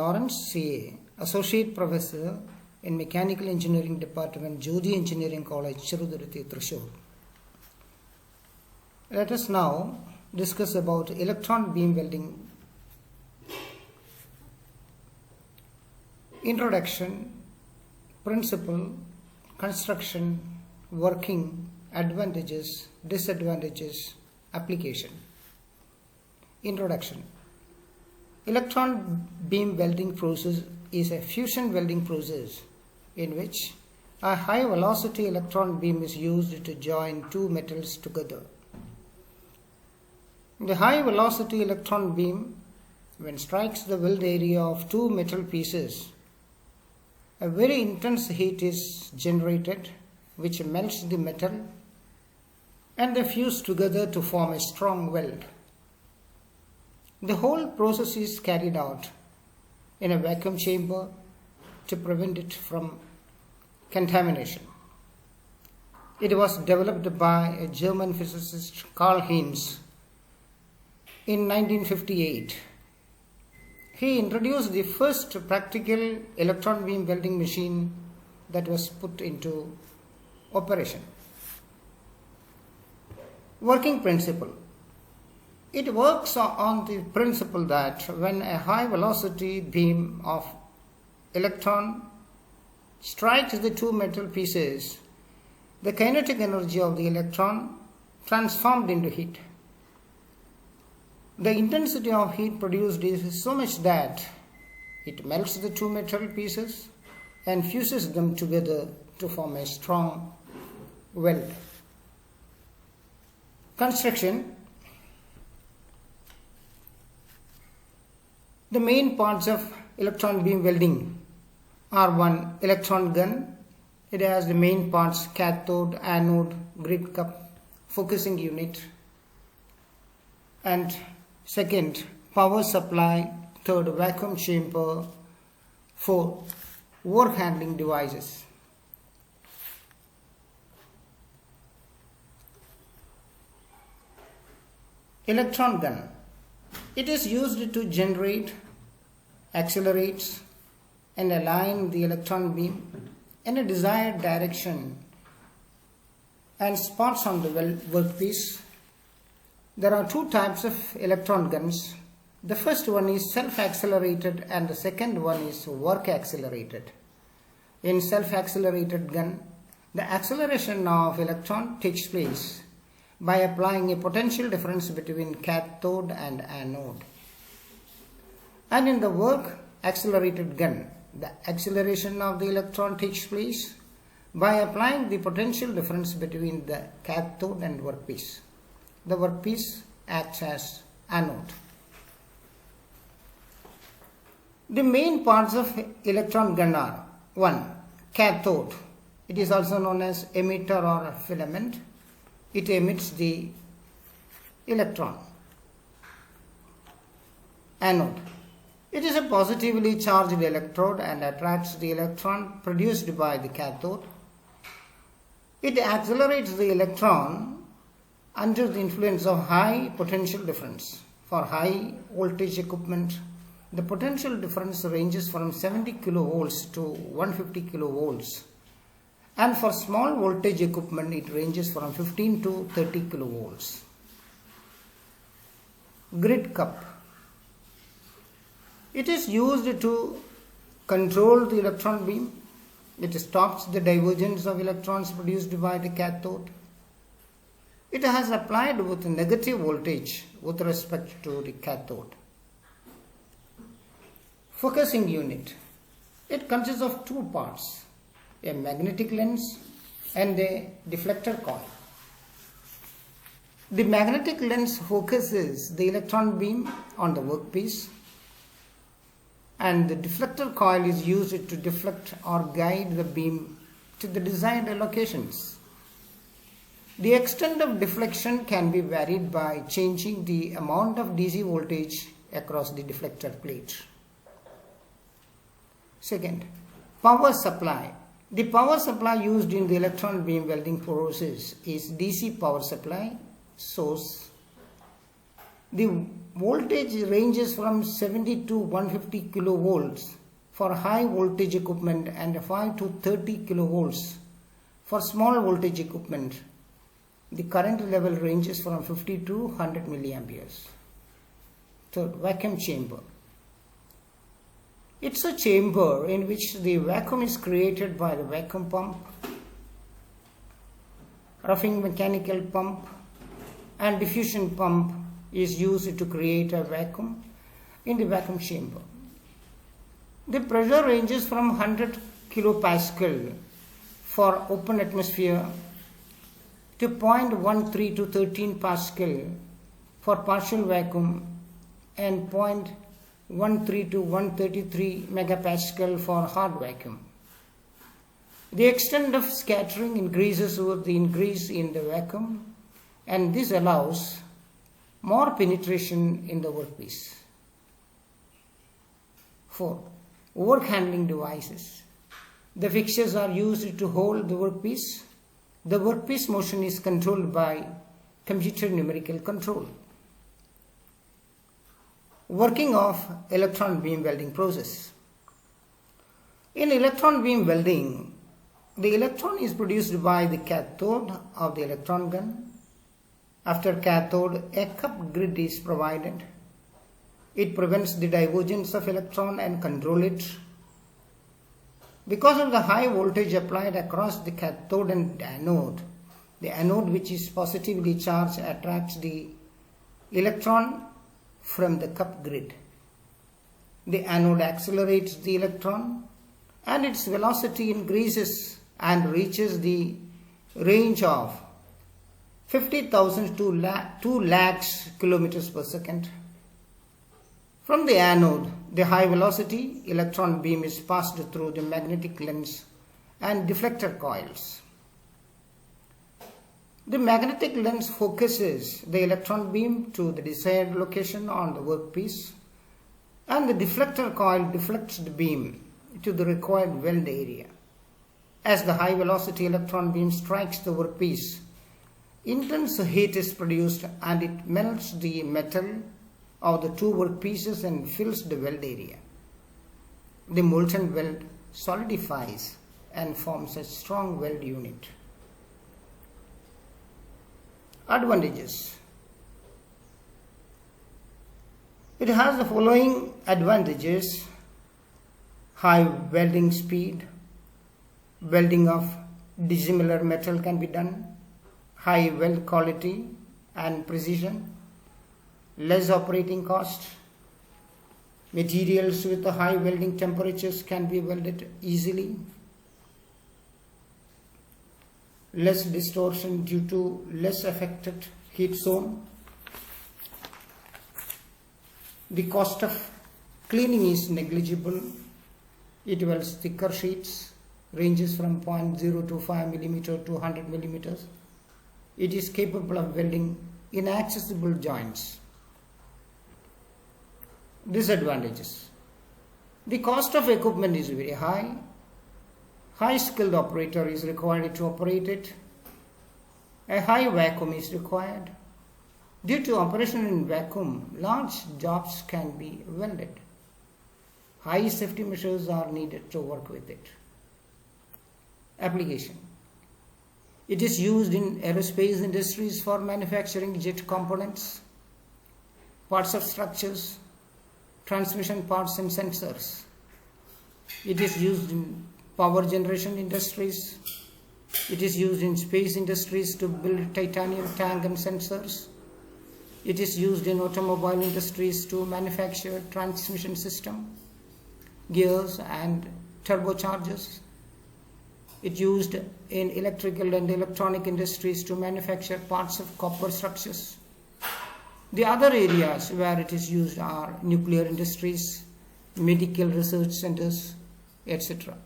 Lawrence C.A., Associate Professor in Mechanical Engineering Department, Jyoti Engineering College, Cheruduruthi, Thrissur. Let us now discuss about electron beam welding. Introduction, principle, construction, working, advantages, disadvantages, application. Introduction. Electron beam welding process is a fusion welding process in which a high velocity electron beam is used to join two metals together. The high velocity electron beam, when strikes the weld area of two metal pieces, a very intense heat is generated which melts the metal and they fuse together to form a strong weld. The whole process is carried out in a vacuum chamber to prevent it from contamination. It was developed by a German physicist Karl Heinz in 1958. He introduced the first practical electron beam welding machine that was put into operation. Working principle. It works on the principle that when a high velocity beam of electron strikes the two metal pieces, the kinetic energy of the electron transformed into heat. The intensity of heat produced is so much that it melts the two metal pieces and fuses them together to form a strong weld. Construction. The main parts of electron beam welding are: one, electron gun. It has the main parts: cathode, anode, grid cup, focusing unit. And second, power supply. Third, vacuum chamber. 4, work handling devices. Electron gun. It is used to generate, accelerate, and align the electron beam in a desired direction and spots on the workpiece. There are two types of electron guns. The first one is self-accelerated and the second one is work-accelerated. In self-accelerated gun, the acceleration of electron takes place by applying a potential difference between cathode and anode. And in the work-accelerated gun, the acceleration of the electron takes place by applying the potential difference between the cathode and workpiece. The workpiece acts as anode. The main parts of electron gun are: 1, cathode. It is also known as emitter or filament. It emits the electron. Anode. It is a positively charged electrode and attracts the electron produced by the cathode. It accelerates the electron under the influence of high potential difference. For high voltage equipment, the potential difference ranges from 70 kilovolts to 150 kilovolts. And for small voltage equipment, it ranges from 15 to 30 kilovolts. Grid cup. It is used to control the electron beam. It stops the divergence of electrons produced by the cathode. It has applied with negative voltage with respect to the cathode. Focusing unit. It consists of two parts: a magnetic lens and a deflector coil. The magnetic lens focuses the electron beam on the workpiece, and the deflector coil is used to deflect or guide the beam to the desired locations. The extent of deflection can be varied by changing the amount of DC voltage across the deflector plate. Second, power supply. The power supply used in the electron beam welding process is DC power supply source The voltage ranges from 70 to 150 kilovolts for high voltage equipment and 5 to 30 kilovolts for small voltage equipment. The current level ranges from 50 to 100 milliamperes. Third, vacuum chamber. It's a chamber in which the vacuum is created by the vacuum pump, roughing mechanical pump, and diffusion pump is used to create a vacuum in the vacuum chamber. The pressure ranges from 100 kilopascal for open atmosphere to 0.13 to 13 pascal for partial vacuum and 0.13 to 133 megapascal for hard vacuum. The extent of scattering increases with the increase in the vacuum, and this allows more penetration in the workpiece. 4. Work handling devices. The fixtures are used to hold the workpiece. The workpiece motion is controlled by computer numerical control. Working of electron beam welding process. In electron beam welding, the electron is produced by the cathode of the electron gun. After cathode, a cup grid is provided. It prevents the divergence of electron and control it. Because of the high voltage applied across the cathode and the anode which is positively charged attracts the electron from the cup grid. The anode accelerates the electron and its velocity increases and reaches the range of 50,000 to 2 lakhs kilometers per second. From the anode, the high velocity electron beam is passed through the magnetic lens and deflector coils. The magnetic lens focuses the electron beam to the desired location on the workpiece, and the deflector coil deflects the beam to the required weld area. As the high velocity electron beam strikes the workpiece, intense heat is produced and it melts the metal of the two workpieces and fills the weld area. The molten weld solidifies and forms a strong weld unit. Advantages. It has the following advantages: high welding speed, welding of dissimilar metal can be done, high weld quality and precision, less operating cost, materials with the high welding temperatures can be welded easily, less distortion due to less affected heat zone. The cost of cleaning is negligible. It welds thicker sheets, ranges from 0.025 millimeter to 100 millimeters. It is capable of welding inaccessible joints. Disadvantages. The cost of equipment is very high. High skilled operator is required to operate it. A high vacuum is required. Due to operation in vacuum, large jobs can be welded. High safety measures are needed to work with it. Application. It is used in aerospace industries for manufacturing jet components, parts of structures, transmission parts and sensors. It is used in power generation industries. It is used in space industries to build titanium tank and sensors. It is used in automobile industries to manufacture transmission system, gears and turbochargers. It is used in electrical and electronic industries to manufacture parts of copper structures. The other areas where it is used are nuclear industries, medical research centers, etc.